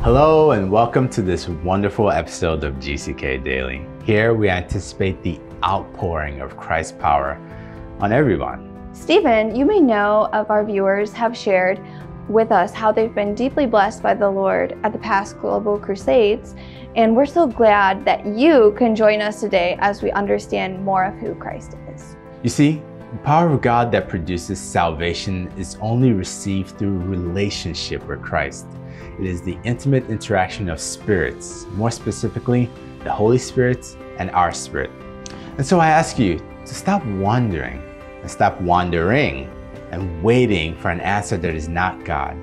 Hello and welcome to this wonderful episode of GCK Daily. Here we anticipate the outpouring of Christ's power on everyone. Stephen, you may know of our viewers have shared with us how they've been deeply blessed by the Lord at the past global crusades, and we're so glad that you can join us today as we understand more of who Christ is. You see, the power of God that produces salvation is only received through relationship with Christ. It is the intimate interaction of spirits, more specifically, the Holy Spirit and our spirit. And so I ask you to stop wondering and stop wandering and waiting for an answer that is not God.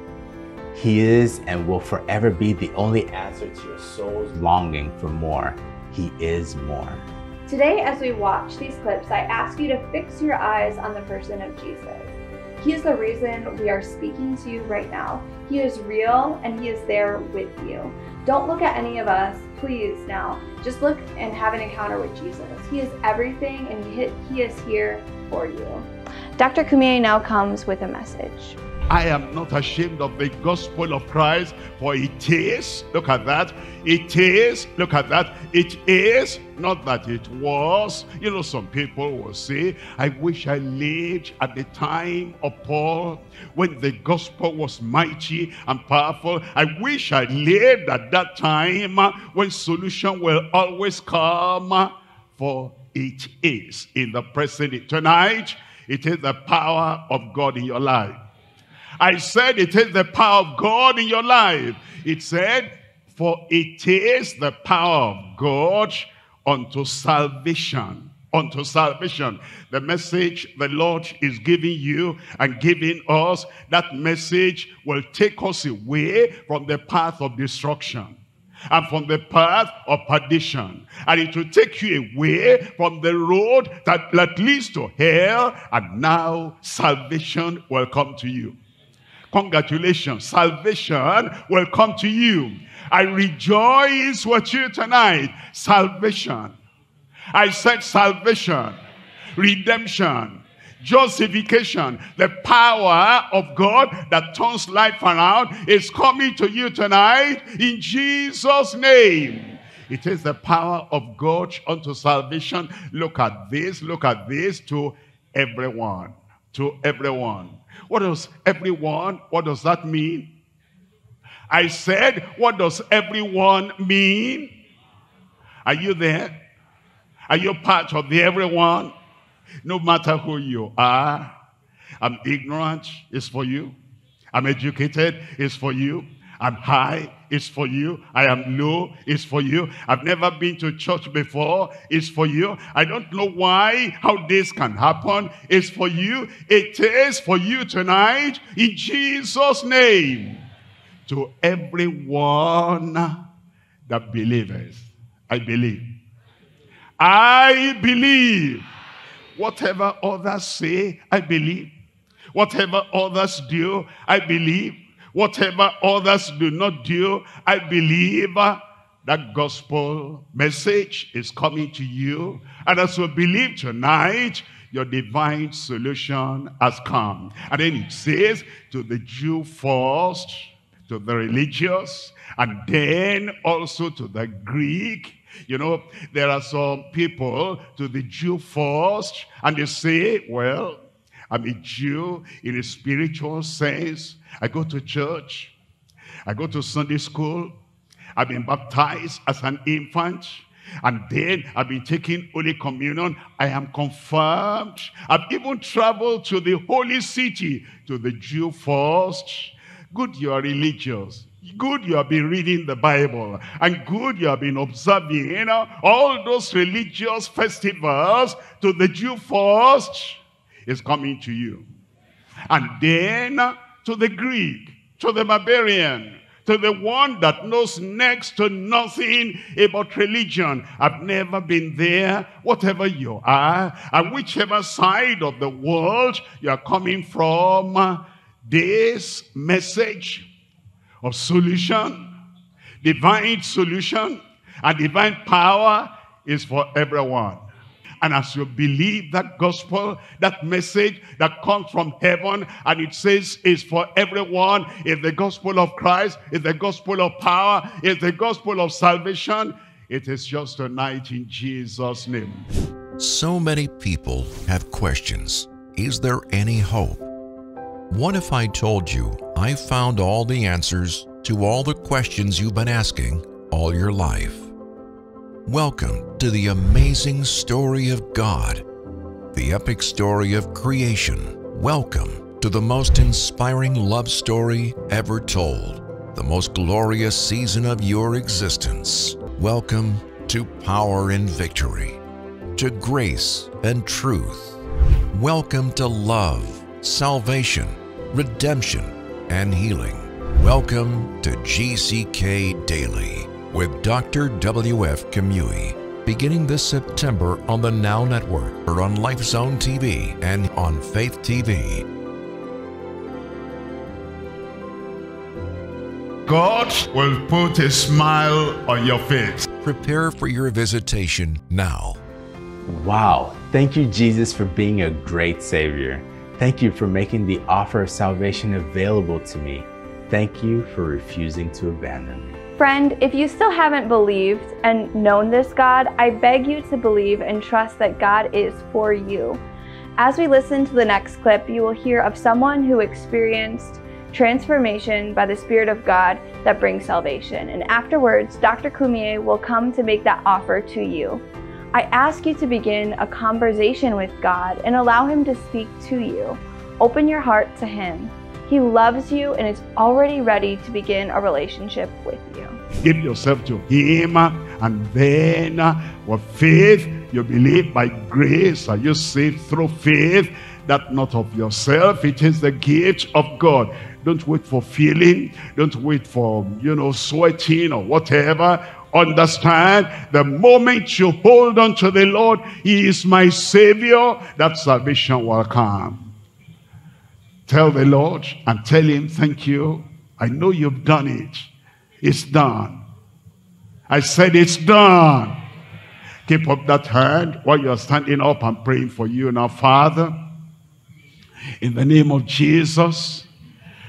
He is and will forever be the only answer to your soul's longing for more. He is more. Today, as we watch these clips, I ask you to fix your eyes on the person of Jesus. He is the reason we are speaking to you right now. He is real and He is there with you. Don't look at any of us, please now. Just look and have an encounter with Jesus. He is everything and He is here for you. Dr. Kumuyi now comes with a message. I am not ashamed of the gospel of Christ, for it is, look at that, it is, look at that, it is, not that it was. You know, some people will say, I wish I lived at the time of Paul, when the gospel was mighty and powerful. I wish I lived at that time when solution will always come, for it is in the present. Tonight, it is the power of God in your life. I said it is the power of God in your life. It said, for it is the power of God unto salvation. Unto salvation. The message the Lord is giving you and giving us, that message will take us away from the path of destruction and from the path of perdition. And it will take you away from the road that leads to hell. And now salvation will come to you. Congratulations, salvation will come to you. I rejoice with you tonight. Salvation. I said salvation, redemption, justification. The power of God that turns life around is coming to you tonight in Jesus' name. It is the power of God unto salvation. Look at this to everyone. To everyone. What does everyone, what does that mean? I said, what does everyone mean? Are you there? Are you part of the everyone? No matter who you are. I'm ignorant, it's for you. I'm educated, it's for you. I'm high, it's for you. I am low, it's for you. I've never been to church before, it's for you. I don't know why, how this can happen, it's for you. It is for you tonight, in Jesus' name. To everyone that believeth, I believe. I believe. Whatever others say, I believe. Whatever others do, I believe. Whatever others do not do, I believe that gospel message is coming to you. And as you believe tonight, your divine solution has come. And then it says, to the Jew first, to the religious, and then also to the Greek. You know, there are some people, to the Jew first, and they say, well, I'm a Jew in a spiritual sense. I go to church. I go to Sunday school. I've been baptized as an infant. And then I've been taking Holy Communion. I am confirmed. I've even traveled to the holy city, to the Jew first. Good, you are religious. Good, you have been reading the Bible. And good, you have been observing all those religious festivals. To the Jew first is coming to you. And then to the Greek, to the barbarian, to the one that knows next to nothing about religion. I've never been there. Whatever you are, and whichever side of the world you are coming from, this message of solution, divine solution, and divine power is for everyone. And as you believe that gospel, that message that comes from heaven, and it says is for everyone, is the gospel of Christ, is the gospel of power, is the gospel of salvation, it is just tonight in Jesus' name. So many people have questions. Is there any hope? What if I told you I found all the answers to all the questions you've been asking all your life? Welcome to the amazing story of God, the epic story of creation. Welcome to the most inspiring love story ever told, the most glorious season of your existence. Welcome to power and victory, to grace and truth. Welcome to love, salvation, redemption, and healing. Welcome to GCK Daily with Dr. W.F. Kumuyi, beginning this September on the Now Network or on LifeZone TV and on Faith TV. God will put a smile on your face. Prepare for your visitation now. Wow, thank you, Jesus, for being a great Savior. Thank you for making the offer of salvation available to me. Thank you for refusing to abandon me. Friend, if you still haven't believed and known this God, I beg you to believe and trust that God is for you. As we listen to the next clip, you will hear of someone who experienced transformation by the Spirit of God that brings salvation. And afterwards, Dr. Kumuyi will come to make that offer to you. I ask you to begin a conversation with God and allow Him to speak to you. Open your heart to Him. He loves you and is already ready to begin a relationship with you. Give yourself to Him, and then with faith, you believe by grace, are you saved through faith, that not of yourself, it is the gift of God. Don't wait for feeling, don't wait for, sweating or whatever. Understand, the moment you hold on to the Lord, He is my Savior, that salvation will come. Tell the Lord and tell Him, thank you. I know you've done it. It's done. I said it's done. Keep up that hand while you're standing up and praying for you now. Father, in the name of Jesus,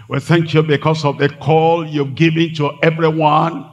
we thank you because of the call you've given to everyone.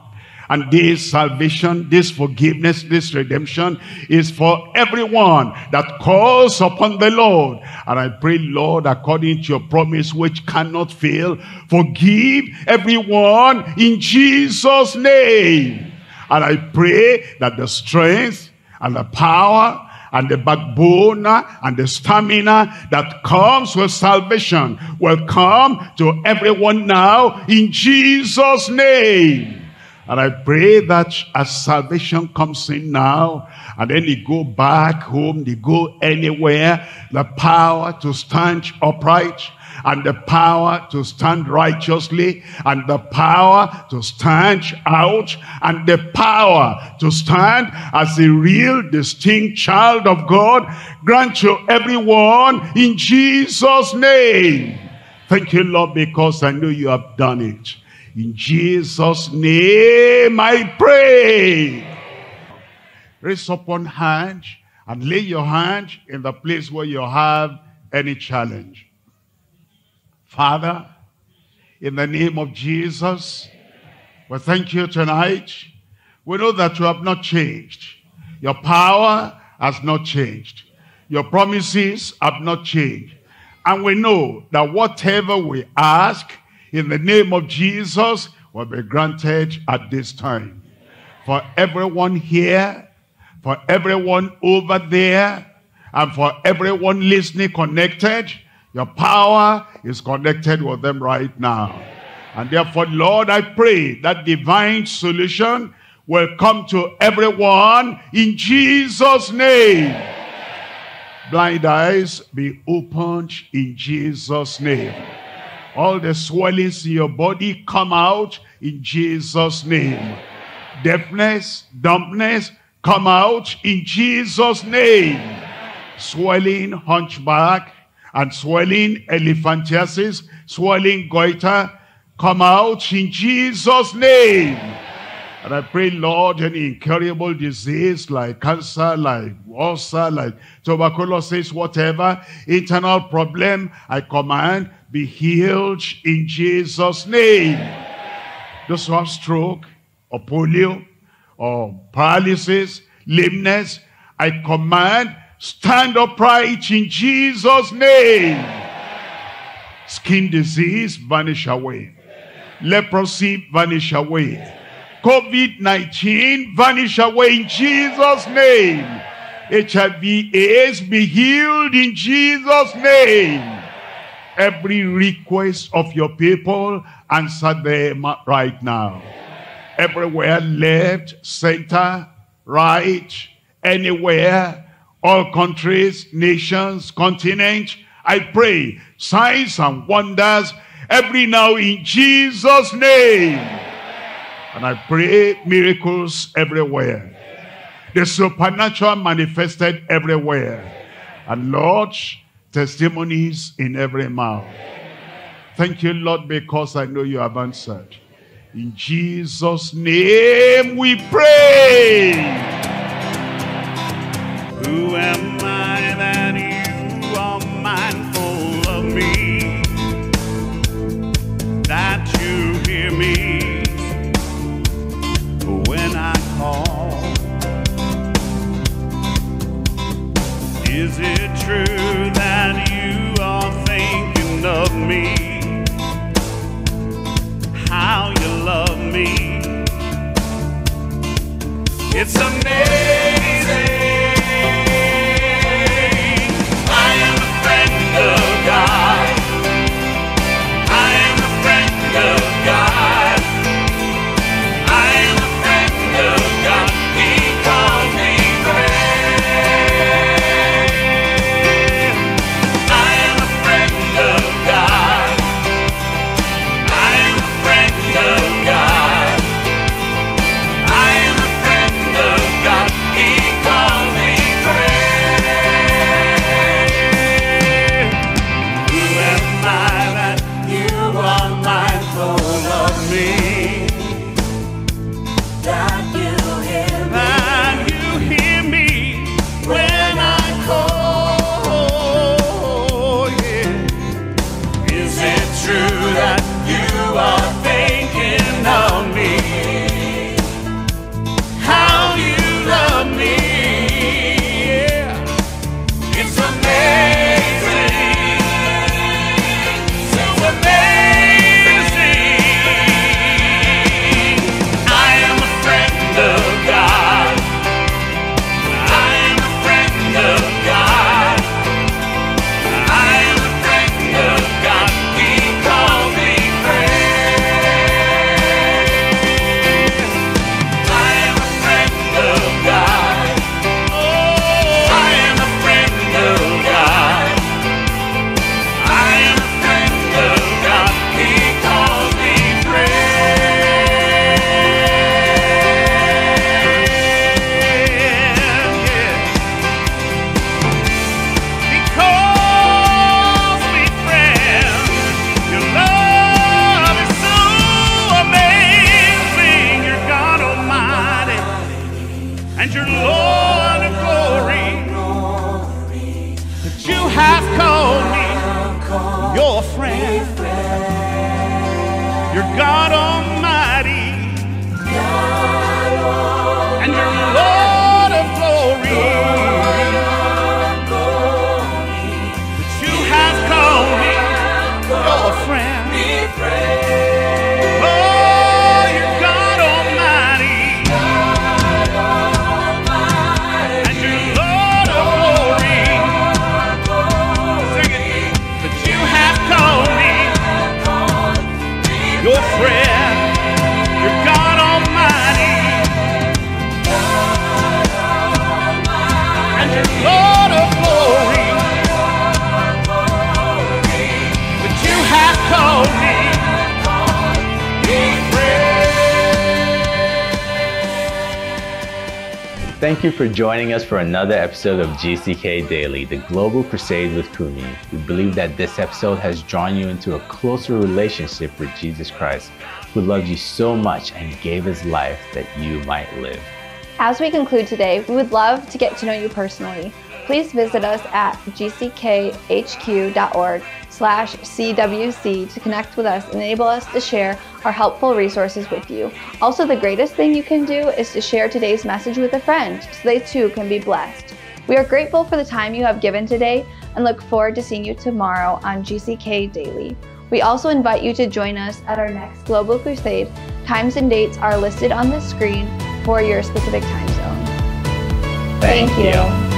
And this salvation, this forgiveness, this redemption is for everyone that calls upon the Lord. And I pray, Lord, according to your promise which cannot fail, forgive everyone in Jesus' name. And I pray that the strength and the power and the backbone and the stamina that comes with salvation will come to everyone now in Jesus' name. And I pray that as salvation comes in now, and then they go back home, they go anywhere, the power to stand upright, and the power to stand righteously, and the power to stand out, and the power to stand as a real distinct child of God, grant to everyone in Jesus' name. Thank you, Lord, because I know you have done it. In Jesus' name I pray. Raise up one hand and lay your hand in the place where you have any challenge. Father, in the name of Jesus, we thank you tonight. We know that you have not changed. Your power has not changed. Your promises have not changed. And we know that whatever we ask in the name of Jesus will be granted at this time. For everyone here, for everyone over there, and for everyone listening connected, your power is connected with them right now. And therefore, Lord, I pray that divine solution will come to everyone in Jesus' name. Blind eyes be opened in Jesus' name. All the swellings in your body come out in Jesus' name. Deafness, dumbness, come out in Jesus' name. Swelling, hunchback, and swelling, elephantiasis, swelling, goiter, come out in Jesus' name. And I pray, Lord, any incurable disease like cancer, like ulcer, like tuberculosis, whatever, internal problem, I command, be healed in Jesus' name. Those who have stroke, or polio, or paralysis, lameness, I command, stand upright in Jesus' name. Skin disease, vanish away. Leprosy, vanish away. COVID-19, vanish away in Jesus' name. HIV/AIDS, be healed in Jesus' name. Every request of your people, answer them right now. Everywhere, left, center, right, anywhere, all countries, nations, continents, I pray, signs and wonders, every now in Jesus' name. And I pray miracles everywhere. The supernatural manifested everywhere. And Lord, testimonies in every mouth. Thank you, Lord, because I know you have answered. In Jesus' name we pray. Who am I that you are mindful of me? That you hear me when I call? Is it true that you are thinking of me? How you love me? It's amazing. I am a friend of God. I am a friend of God. I am a friend of God. He calls me friend. I am a friend of God. I am a friend of God. I am a friend of God. He calls me friend. Who am I that you are mindful of me? That you hear me when I call, yeah. Is it true that you are thinking of me? How you love me, yeah. It's amazing. It's amazing. I am a friend of God. I am a friend of God. I am a friend of God. He calls me friend. I am a friend of God. Oh, I am a friend of God. I am a friend of God. He calls me friend. He calls me friend. Your love is so amazing. You're God Almighty, and you're Lord of glory. That you have called me your friend. You're God Almighty, and you're Lord of glory. That you have called me your friend. Oh, you're God Almighty, and you're Lord of glory. Sing it. That you have called me your friend. You're God Almighty, and you're Lord of glory. That you have called me your friend. Thank you for joining us for another episode of GCK Daily, the Global Crusade with Kumuyi. We believe that this episode has drawn you into a closer relationship with Jesus Christ. who loved you so much and gave his life that you might live. As we conclude today, we would love to get to know you personally. Please visit us at gckhq.org/CWC to connect with us and enable us to share our helpful resources with you. Also, the greatest thing you can do is to share today's message with a friend so they too can be blessed. We are grateful for the time you have given today and look forward to seeing you tomorrow on GCK Daily. We also invite you to join us at our next Global Crusade. Times and dates are listed on the screen for your specific time zone. Thank you.